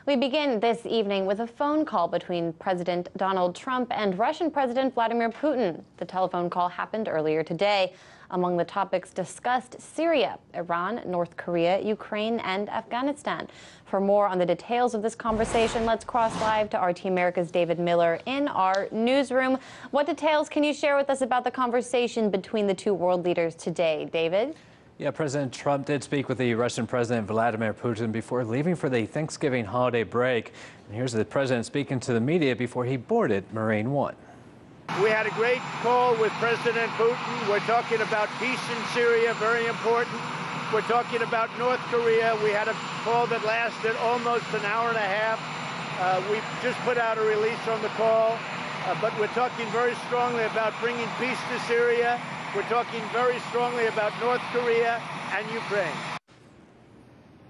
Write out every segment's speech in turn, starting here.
We begin this evening with a phone call between President Donald Trump and Russian President Vladimir Putin. The telephone call happened earlier today. Among the topics discussed, Syria, Iran, North Korea, Ukraine, and Afghanistan. For more on the details of this conversation, let's cross live to RT America's David Miller in our newsroom. What details can you share with us about the conversation between the two world leaders today, David? Yeah, President Trump did speak with the Russian President Vladimir Putin before leaving for the Thanksgiving holiday break. And here's the president speaking to the media before he boarded Marine One. We had a great call with President Putin. We're talking about peace in Syria, very important. We're talking about North Korea. We had a call that lasted almost an hour and a half. We just put out a release on the call, but we're talking very strongly about bringing peace to Syria. We're talking very strongly about North Korea and Ukraine.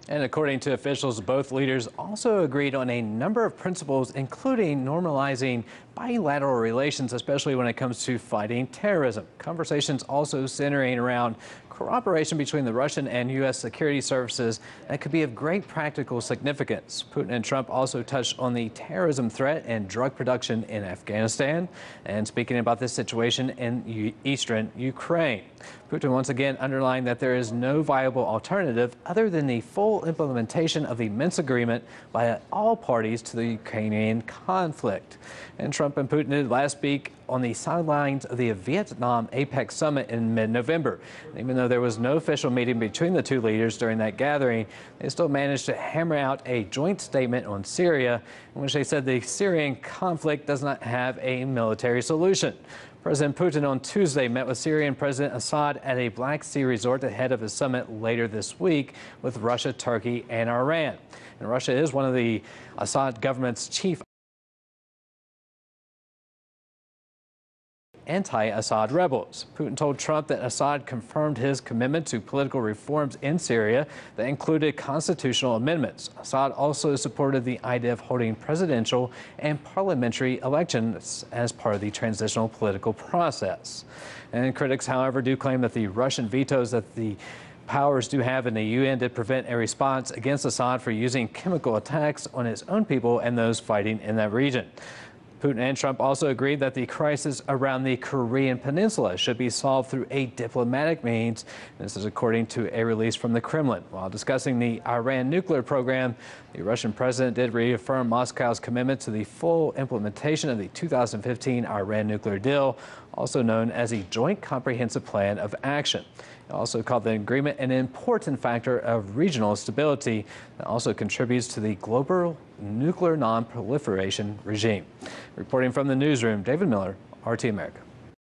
And according to officials, both leaders also agreed on a number of principles, including normalizing bilateral relations, especially when it comes to fighting terrorism. Conversations also centering around cooperation between the Russian and U.S. security services that could be of great practical significance. Putin and Trump also touched on the terrorism threat and drug production in Afghanistan, and speaking about this situation in eastern Ukraine. Putin once again underlined that there is no viable alternative other than the full implementation of the Minsk agreement by all parties to the Ukrainian conflict. And Trump and Putin did last week on the sidelines of the Vietnam APEC summit in mid-November. Even though there was no official meeting between the two leaders during that gathering, they still managed to hammer out a joint statement on Syria, in which they said the Syrian conflict does not have a military solution. President Putin on Tuesday met with Syrian President Assad at a Black Sea resort ahead of his summit later this week with Russia, Turkey, and Iran. And Russia is one of the Assad government's chief anti-Assad rebels. Putin told Trump that Assad confirmed his commitment to political reforms in Syria that included constitutional amendments. Assad also supported the idea of holding presidential and parliamentary elections as part of the transitional political process. And critics, however, do claim that the Russian vetoes that the powers do have in the UN did prevent a response against Assad for using chemical attacks on his own people and those fighting in that region. Putin and Trump also agreed that the crisis around the Korean Peninsula should be solved through a diplomatic means. This is according to a release from the Kremlin. While discussing the Iran nuclear program, the Russian president did reaffirm Moscow's commitment to the full implementation of the 2015 Iran nuclear deal, also known as the Joint Comprehensive Plan of Action. He also called the agreement an important factor of regional stability that also contributes to the global nuclear non-proliferation regime. Reporting from the newsroom, David Miller, RT America.